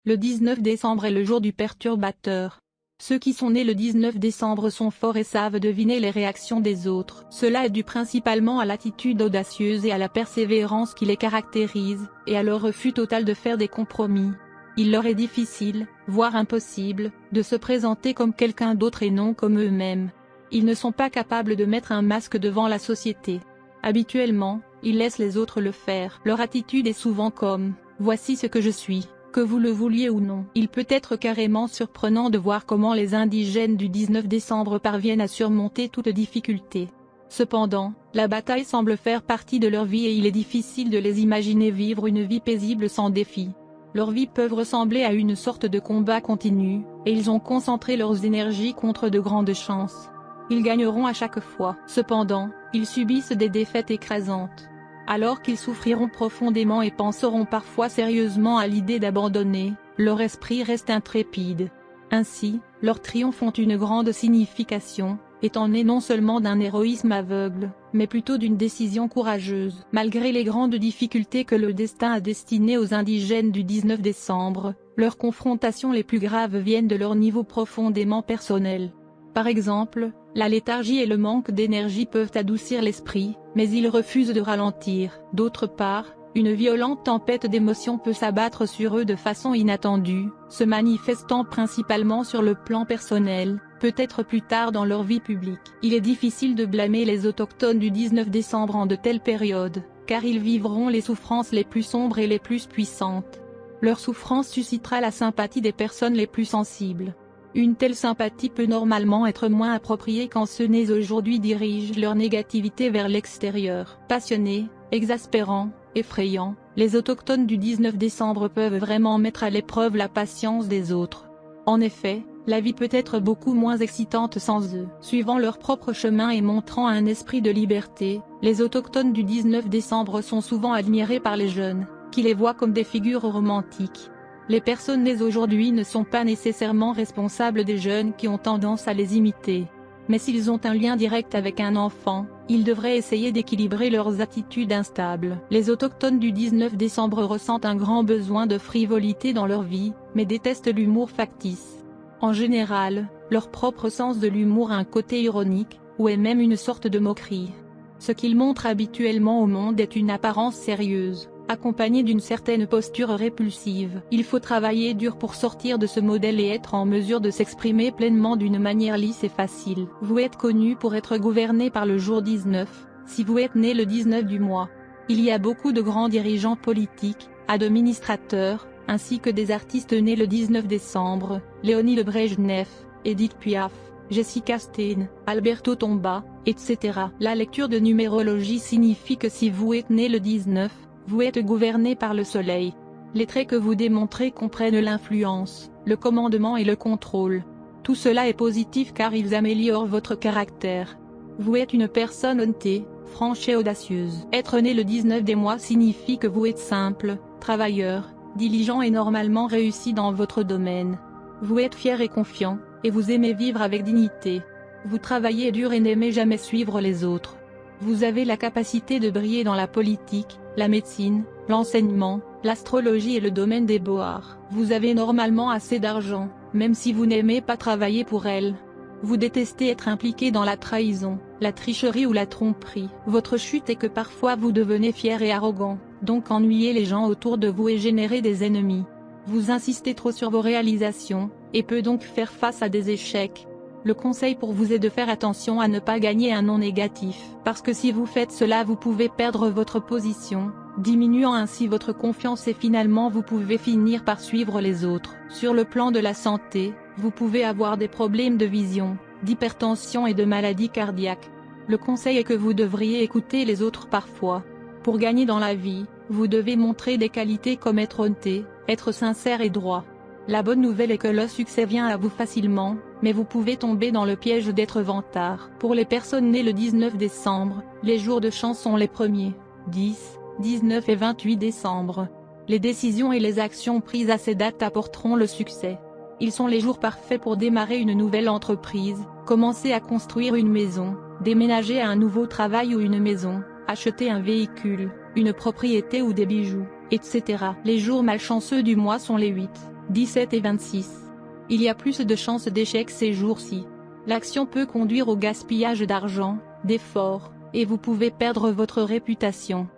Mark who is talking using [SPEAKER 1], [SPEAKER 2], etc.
[SPEAKER 1] Le 19 décembre est le jour du perturbateur. Ceux qui sont nés le 19 décembre sont forts et savent deviner les réactions des autres. Cela est dû principalement à l'attitude audacieuse et à la persévérance qui les caractérise, et à leur refus total de faire des compromis. Il leur est difficile, voire impossible, de se présenter comme quelqu'un d'autre et non comme eux-mêmes. Ils ne sont pas capables de mettre un masque devant la société. Habituellement, ils laissent les autres le faire. Leur attitude est souvent comme « voici ce que je suis ». Que vous le vouliez ou non. Il peut être carrément surprenant de voir comment les indigènes du 19 décembre parviennent à surmonter toute difficulté. Cependant, la bataille semble faire partie de leur vie et il est difficile de les imaginer vivre une vie paisible sans défi. Leurs vies peuvent ressembler à une sorte de combat continu, et ils ont concentré leurs énergies contre de grandes chances. Ils gagneront à chaque fois. Cependant, ils subissent des défaites écrasantes. Alors qu'ils souffriront profondément et penseront parfois sérieusement à l'idée d'abandonner, leur esprit reste intrépide. Ainsi, leurs triomphes ont une grande signification, étant nés non seulement d'un héroïsme aveugle, mais plutôt d'une décision courageuse. Malgré les grandes difficultés que le destin a destinées aux indigènes du 19 décembre, leurs confrontations les plus graves viennent de leur niveau profondément personnel. Par exemple, la léthargie et le manque d'énergie peuvent adoucir l'esprit, mais ils refusent de ralentir. D'autre part, une violente tempête d'émotions peut s'abattre sur eux de façon inattendue, se manifestant principalement sur le plan personnel, peut-être plus tard dans leur vie publique. Il est difficile de blâmer les autochtones du 19 décembre en de telles périodes, car ils vivront les souffrances les plus sombres et les plus puissantes. Leur souffrance suscitera la sympathie des personnes les plus sensibles. Une telle sympathie peut normalement être moins appropriée quand ceux nés aujourd'hui dirigent leur négativité vers l'extérieur. Passionnés, exaspérants, effrayants, les autochtones du 19 décembre peuvent vraiment mettre à l'épreuve la patience des autres. En effet, la vie peut être beaucoup moins excitante sans eux. Suivant leur propre chemin et montrant un esprit de liberté, les autochtones du 19 décembre sont souvent admirés par les jeunes, qui les voient comme des figures romantiques. Les personnes nées aujourd'hui ne sont pas nécessairement responsables des jeunes qui ont tendance à les imiter. Mais s'ils ont un lien direct avec un enfant, ils devraient essayer d'équilibrer leurs attitudes instables. Les autochtones du 19 décembre ressentent un grand besoin de frivolité dans leur vie, mais détestent l'humour factice. En général, leur propre sens de l'humour a un côté ironique, ou est même une sorte de moquerie. Ce qu'ils montrent habituellement au monde est une apparence sérieuse, accompagnée d'une certaine posture répulsive. Il faut travailler dur pour sortir de ce modèle et être en mesure de s'exprimer pleinement d'une manière lisse et facile. Vous êtes connu pour être gouverné par le jour 19, si vous êtes né le 19 du mois. Il y a beaucoup de grands dirigeants politiques, administrateurs, ainsi que des artistes nés le 19 décembre, Léonid Brejnev, Edith Piaf, Jessica Stein, Alberto Tomba, etc. La lecture de numérologie signifie que si vous êtes né le 19, vous êtes gouverné par le soleil. Les traits que vous démontrez comprennent l'influence, le commandement et le contrôle. Tout cela est positif car ils améliorent votre caractère. Vous êtes une personne honnête, franche et audacieuse. Être né le 19 des mois signifie que vous êtes simple, travailleur, diligent et normalement réussi dans votre domaine. Vous êtes fier et confiant, et vous aimez vivre avec dignité. Vous travaillez dur et n'aimez jamais suivre les autres. Vous avez la capacité de briller dans la politique, la médecine, l'enseignement, l'astrologie et le domaine des beaux-arts. Vous avez normalement assez d'argent, même si vous n'aimez pas travailler pour elle. Vous détestez être impliqué dans la trahison, la tricherie ou la tromperie. Votre chute est que parfois vous devenez fier et arrogant, donc ennuyez les gens autour de vous et générez des ennemis. Vous insistez trop sur vos réalisations, et peut donc faire face à des échecs. Le conseil pour vous est de faire attention à ne pas gagner un nom négatif, parce que si vous faites cela vous pouvez perdre votre position, diminuant ainsi votre confiance et finalement vous pouvez finir par suivre les autres. Sur le plan de la santé, vous pouvez avoir des problèmes de vision, d'hypertension et de maladies cardiaques. Le conseil est que vous devriez écouter les autres parfois. Pour gagner dans la vie, vous devez montrer des qualités comme être honnête, être sincère et droit. La bonne nouvelle est que le succès vient à vous facilement, mais vous pouvez tomber dans le piège d'être vantard. Pour les personnes nées le 19 décembre, les jours de chance sont les premiers, 10, 19 et 28 décembre. Les décisions et les actions prises à ces dates apporteront le succès. Ils sont les jours parfaits pour démarrer une nouvelle entreprise, commencer à construire une maison, déménager à un nouveau travail ou une maison, acheter un véhicule, une propriété ou des bijoux, etc. Les jours malchanceux du mois sont les 8, 17 et 26. Il y a plus de chances d'échec ces jours-ci. L'action peut conduire au gaspillage d'argent, d'efforts, et vous pouvez perdre votre réputation.